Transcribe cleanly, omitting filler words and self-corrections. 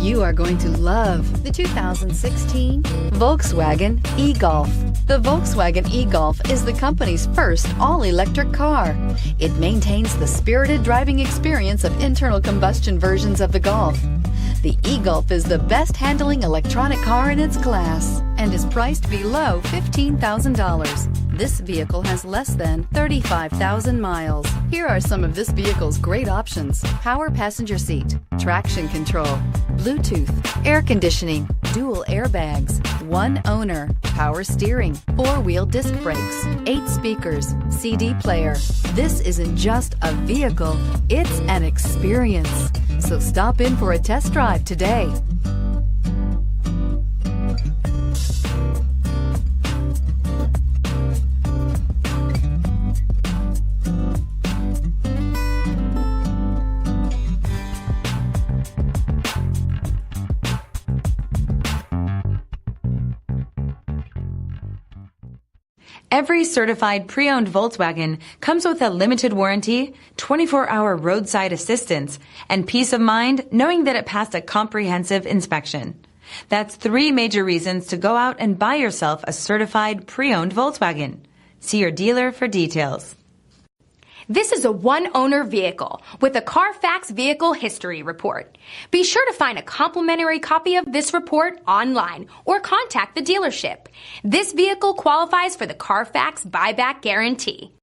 You are going to love the 2016 Volkswagen e-Golf. The Volkswagen e-Golf is the company's first all-electric car. It maintains the spirited driving experience of internal combustion versions of the Golf. The e-Golf is the best handling electronic car in its class and is priced below $15,000. This vehicle has less than 35,000 miles. Here are some of this vehicle's great options: power passenger seat, traction control, Bluetooth, air conditioning, dual airbags, one owner, power steering, four-wheel disc brakes, 8 speakers, CD player. This isn't just a vehicle, it's an experience. So stop in for a test drive today. Every certified pre-owned Volkswagen comes with a limited warranty, 24-hour roadside assistance, and peace of mind knowing that it passed a comprehensive inspection. That's 3 major reasons to go out and buy yourself a certified pre-owned Volkswagen. See your dealer for details. This is a one-owner vehicle with a CARFAX Vehicle History Report. Be sure to find a complimentary copy of this report online or contact the dealership. This vehicle qualifies for the CARFAX Buyback Guarantee.